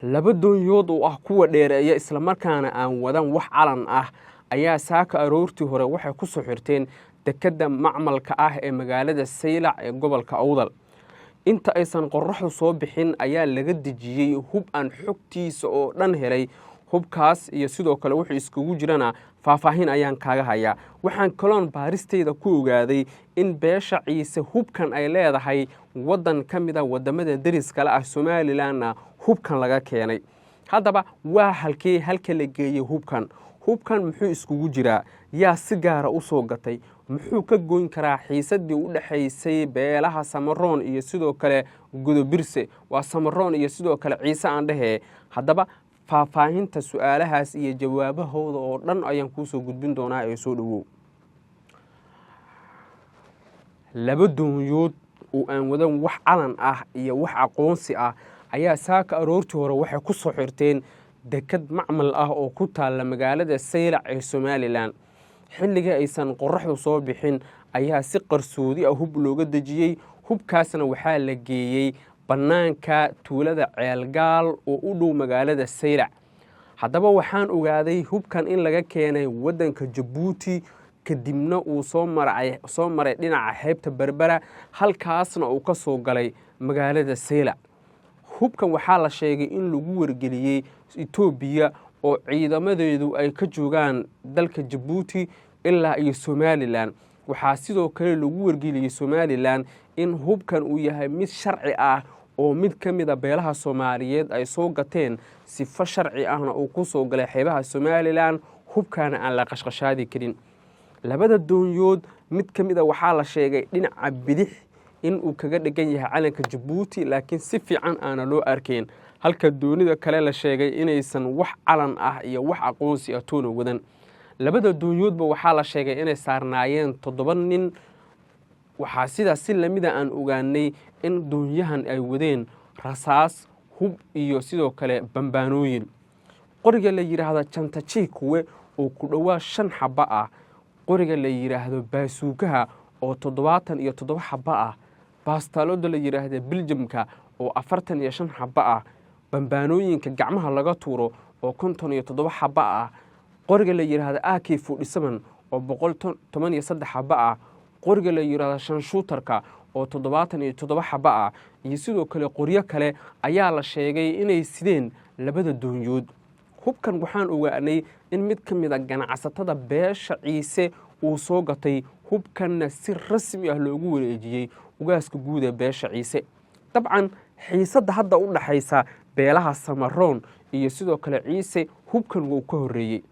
laba doonyood oo ah kuwa dheereeya isla markaana aan wadan wax calan ah ayaa saaka aroortii hore waxay ku soo xirteen dekedda macmalka ah ee magaalada Saylac ee gobolka Awdal. Inta aysan qorraxdu soo bixin ayaa laga dejiyay hub aan xogtiisa oo dhan helay. Hubkaas iyo sidoo kale wuxuu iskugu jirana faahfaahin ayaan kaaga hayaa. Waxaan kaloon baaristeeda ku ogaaday in beesha Ciise hubkan ay leedahay wadan ka mid ah wadamada deriska ah Somaliland hubkan laga keenay. Haddaba waa halka la geeyay hubkan muxuu iskugu jiraa, yaa si gaara u soo gatay, muxuu ka goyn karaa xiisadii u dhaxaysay beelaha Samaroon iyo sidoo kale Gudubirse, waa Samaroon iyo sidoo kale Ciise aan dhahe. Haddaba faahfaahinta su'aalahaas iyo jawaabahooda oo dhan ayaan kuu soo gudbin doonaa ee soo dhawow. Laba doonyood oo aan wadan wax calan ah iyo wax aqoonsi ah ayaa saaka aroortii hore waxay ku soo xirteen deked macmal ah oo ku taala magaalada Saylac ee Somaliland. Xilliga aysan qorraxdu soo bixin ayaa si qarsoodi ah hub looga dejiyay. Hubkaasna waxaa la geeyay bannaanka tuulada Ceelgaal oo u dhow magaalada Saylac. Haddaba waxaan ogaaday hubkan in laga keenay wadanka Djibouti kadibna uu soo maray dhinaca xeebta Berbera, halkaasna uu ka soo galay magaalada Saylac. Hubkan waxaa la sheegay in lagu wargeliyay Itoobiya oo ciidamadeedu ay ka joogaan dalka Djibouti ilaa iyo Somaliland. Waxaa sidoo kale lagu wargeliyay Somaliland in hubkan uu yahay mid sharci ah oo mid ka mid ah beelaha Soomaaliyeed ay soo gateen sifo sharci ahna uu ku soo galay xeebaha Somaliland, hubkaana aan la qashqashaadi karin. Labada doonyood mid ka mid ah waxaa la sheegay dhinaca bidix in uu kaga dhigan yahay calanka Djibouti, laakiin si fiican aana loo arkayn, halka doonida kale la sheegay inaysan wax calan ah iyo wax aqoonsi ah toona wadan. Labada doonyoodba waxaa la sheegay inay saarnaayeen 7 nin. Waxaa sidaas si lamid ah aan ogaanay in doonyahan ay wadeen rasaas, hub iyo sidoo kale bambaanooyin. Qoriga la yiraahdo Chantachiikuwe oo ku dhawaa 5 xabba ah, qoriga la yiraahdo baasuukaha oo 77 xabba ah, baastaalada la yiraahdo Belgiumka oo 45 xabba ah, bambaanooyinka gacmaha laga tuuro oo 57 xabba ah, qoriga la yiraahdo AK47 oo 113 xabba ah, qoriga la yiraahdo shanshuutarka oo 77 xabba ah, iyo sidoo kale qoryo kale ayaa la sheegay inay sideen labada doonyood. Hubkan waxaan ogaanay in mid ka mid ah ganacsatada beesha Ciise uu soo gatay, hubkanna si rasmi ah loogu wareejiyay ugaaska guud ee beesha Ciise. Dabcan xiisadda hadda u dhaxaysa beelaha Samaroon iyo sidoo kale Ciise hubkan wuu ka horeeyay.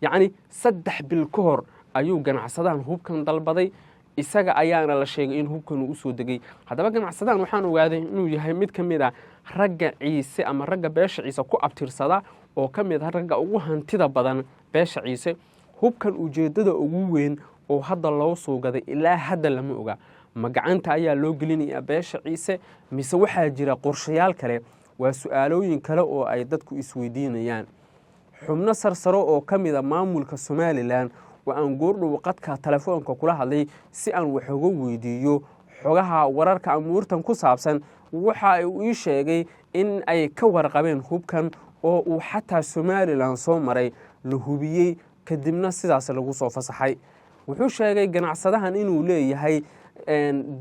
Yacni 3 bil ka hor ayuu ganacsadahan hubkan dalbaday, isaga ayaana la sheegay in hubkan uu soo degay. Haddaba ganacsadahan waxaan ogaaday inuu yahay mid ka mid ah ragga Ciise ama ragga beesha Ciise ku abtirsada oo ka mid ah ragga ugu hantida badan beesha Ciise. Hubkan ujeedada ugu weyn oo hadda loo soo gaday ilaa hadda lama oga. Magacanta ayaa loo gelinayaa beesha Ciise mise waxaa jira qorshayaal kale? Waa su'aalooyin kale oo ay dadku isweydiinayaan. Xubno sarsaro oo ka mid ah maamulka Somaliland waan goordhow qadka telefoonka kula hadlay si aan wax uga weydiiyo xogaha wararka amuurtan ku saabsan. Waxa uu ii sheegay in ay ka warqabeen hubkan oo uu xataa Somaliland soo maray, la hubiyay kadibna sidaas lagu soo fasaxay. Wuxuu sheegay ganacsadahan inuu leeyahay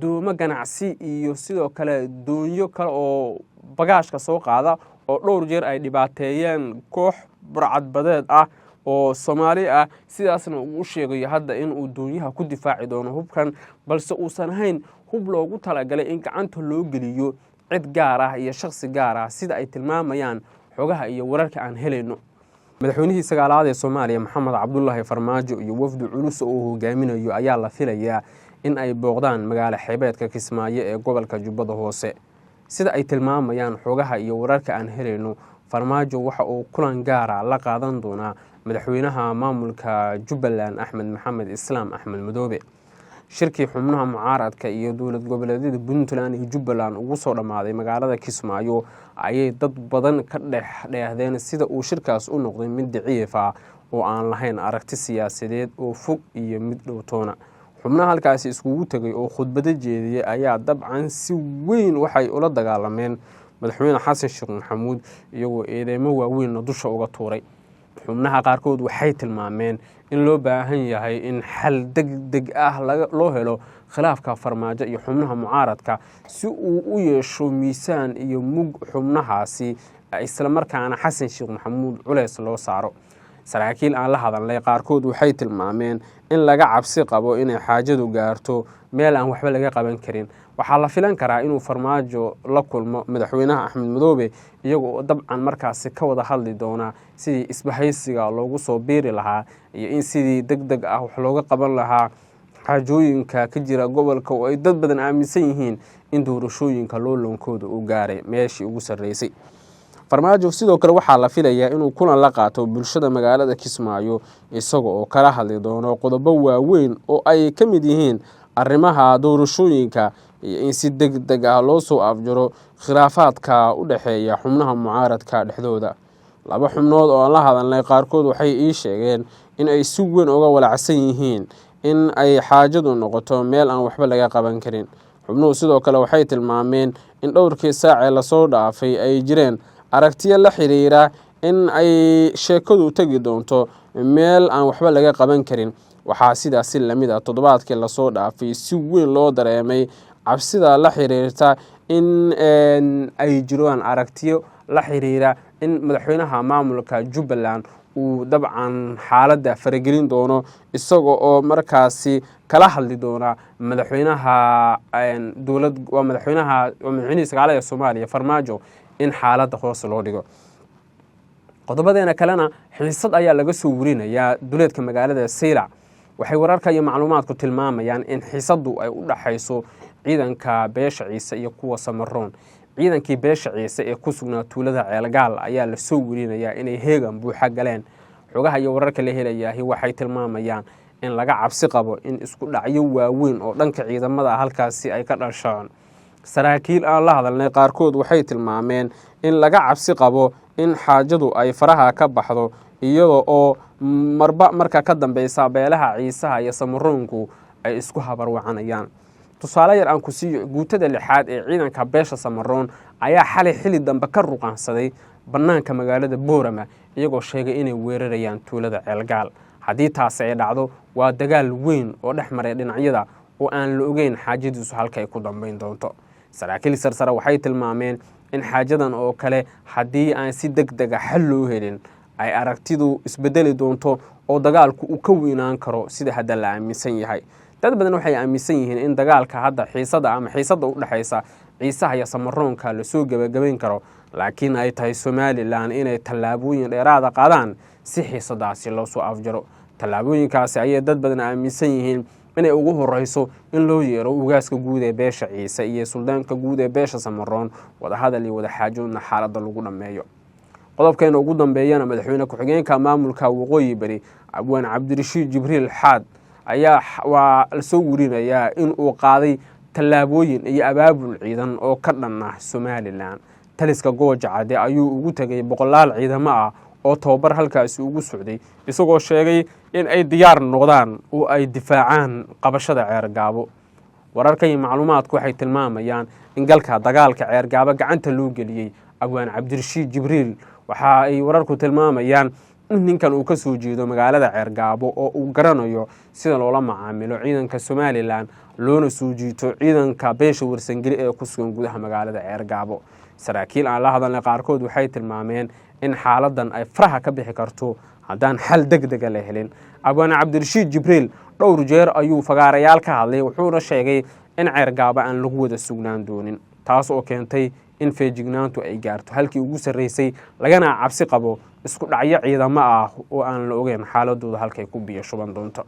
doomo ganacsi iyo sidoo kale doonyo kale oo bagaashka soo qaada oo dhowr jeer ay dhibaateeyeen koox burcadbadeed ah oo Soomaali ah. Sidaasna uu sheegay hadda in uu doonyaha ku difaaci doono hubkan, balse uusan ahayn hub loogu talagalay in gacanta loo geliyo cid gaar ah iyo shakhsi gaar ah sida ay tilmaamayaan xogaha iyo wararka aan helayno. madaxweynihii 9aad ee Soomaaliya Maxamed Cabdullaahi Farmaajo iyo wafdi culus oo hogaaminayo ayaa la filayaa in ay booqdaan magaalo xeebeedka Kismaayo ee gobolka Jubbada Hoose. Sida ay tilmaamayaan xogaha iyo wararka aan helayno, Farmaajo waxa uu kulan gaar ah la qaadan doonaa madaxweynaha maamulka Jubbaland Axmed Maxamed Islaam Axmed Madoobe. Shirkii xubnaha mucaaradka iyo dowlad goboleedyada Puntland iyo Jubbaland ugu soo dhamaaday magaalada Kismaayo ayay dad badan ka dheehdeen sida uu shirkaas u noqday mid daciif ah oo aan lahayn aragti siyaasadeed oo fog iyo mid dhowtoona. xubnaha halkaas iskugu tagay oo khudbada jeediyay ayaa dabcan si weyn waxay ula dagaalameen madaxweyne xasan sheekh maxamuud iyagoo eedeymo waaweynna dusha uga tuuray. xubnaha qaarkood waxay tilmaameen in loo baahan yahay in xal degdeg ah loo helo khilaafka farmaajo iyo xubnaha mucaaradka si uu u yeesho miisaan iyo mug xubnahaasi isla markaana xasan sheekh maxamuud culeys loo saaro. saraakiil aan la hadalnay qaarkood waxay tilmaameen in laga cabsi qabo inay xaajadu gaarto meel aan waxba laga qaban karin. waxaa la filan karaa inuu farmaajo la kulmo madaxweynaha axmed madoobe iyagoo dabcan markaasi ka wada hadli doonaa sidii isbahaysiga loogu soo biiri lahaa iyo in sidii degdeg ah wax looga qaban lahaa xaajooyinka ka jira gobolka oo ay dad badan aaminsan yihiin in doorashooyinka loolankooda uu gaaray meeshii ugu sarreysay. farmaajo sidoo kale waxaa la filayaa inuu kulan la qaato bulshada magaalada Kismaayo isaga oo kala hadli doono qodobo waaweyn oo ay ka mid yihiin arrimaha doorashooyinka iyo in si degdeg ah loo soo afjaro khilaafaadka u dhaxeeya xubnaha mucaaradka dhexdooda. laba xubnood oo aan la hadalnay qaarkood waxay ii sheegeen in ay si weyn uga walacsan yihiin in ay xaajadu noqoto meel aan waxba laga qaban karin. xubnuhu sidoo kale waxay tilmaameen in dhowrkii saac ee lasoo dhaafay ay jireen aragtiyo la xiriira in ay sheekadu tagi doonto meel aan waxba laga qaban karin. waxaa sidaasi lamid ah toddobaadkii lasoo dhaafay si weyn loo dareemay cabsida la xiriirta in ay jiraan aragtiyo la xiriira in madaxweynaha maamulka Jubbaland uu dabcan xaaladda faragelin doono isaga oo markaasi kala hadli doona madaxweynaha madaxweynaha sagaalada Soomaaliya farmaajo in xaaladda hoos loo dhigo. qodobadeena kalena xiisad ayaa laga soo warinayaa duleedka magaalada Saylac. waxay wararka iyo macluumaadku tilmaamayaan in xiisadu ay u dhaxayso ciidanka beesha Ciise iyo kuwa Samaroon. ciidankii beesha Ciise ee ku sugnaa tuulada Ceelgaal ayaa la soo warinayaa inay heegan buuxa galeen. xogaha iyo wararka la helayaa waxay tilmaamayaan in laga cabsi qabo in isku dhacyo waaweyn oo dhanka ciidamada halkaasi ay ka dhashaan. saraakiil aan la hadalnay qaarkood waxay tilmaameen in laga cabsi qabo in xaajadu ay faraha ka baxdo iyadoo oo marka ka dambeysa beelaha Ciisaha iyo Samaroonku ay isku habarwacanayaan. tusaale yar aan ku siiyo guutada 6aad ee ciidanka beesha Samaroon ayaa xalay xili dambe ka ruqansaday banaanka magaalada Boorama iyagoo sheegay inay weerarayaan tuulada Ceelgaal. haddii taas ay dhacdo waa dagaal weyn oo dhex maray dhinacyada oo aan la ogeyn xaajadiisu halka ay ku dambeyn doonto. saraakiil sarsare waxay tilmaameen in xaajadan oo kale haddii aan si degdeg ah xal loo helin ay aragtidu isbedeli doonto oo dagaalku uu ka weynaan karo sida hadda la aaminsan yahay. dad badan waxay aaminsan yihiin in dagaalka hadda xiisada u dhaxaysa Ciisaha iyo Samaroonka la soo gabagabeyn karo laakiin ay tahay Somaliland inay tallaabooyin dheeraad ah qaadaan si xiisadaasi loo soo afjaro. tallaabooyinkaasi ayay dad badan aaminsan yihiin inay ugu horeyso in loo yeero ugaaska guud ee beesha Ciise iyo suldaanka guud ee beesha Samaroon wada hadal iyo wada xaajoodna xaaladda lagu dhameeyo. qodobkeena ugu dambeeyana madaxweyne ku-xigeenka maamulka Waqooyi Bari Abwaan Cabdirashiid Jibriil Xaad ayaa la soo warinayaa in uu qaaday tallaabooyin iyo abaabul ciidan oo ka dhan ah Somaliland. taliska Gooja Cade ayuu ugu tagay boqolaal ciidamo ah oo tababar halkaasi ugu socday isagoo sheegay in ay diyaar noqdaan oo ay difaacaan qabashada Ceergaabo. wararka iyo macluumaadku waxay tilmaamayaan in galka dagaalka Ceergaabo gacanta loo geliyay Abwaan Cabdirashiid Jibriil. waxa ay wararku tilmaamayaan in ninkan uu ka soo jeedo magaalada Ceergaabo oo uu garanayo sida loola macaamilo ciidanka Somaliland loona soo jiito ciidanka beesha Warsangeli ee ku sugan gudaha magaalada Ceergaabo. saraakiil aan la hadalnay qaarkood waxay tilmaameen in xaaladan ay faraha ka bixi karto haddaan xal degdeg ah la helin. Abwaan Cabdirashiid Jibriil dhowr jeer ayuu fagaarayaal ka hadlay wuxuuna sheegay in Ceergaabo aan lagu wada sugnaan doonin taas oo keentay in feejignaantu ay gaarto halkii ugu sarreysay lagana cabsi qabo isku dhacyo ciidamo ah oo aan la ogeyn xaaladooda halkay ku biyo shuban doonto.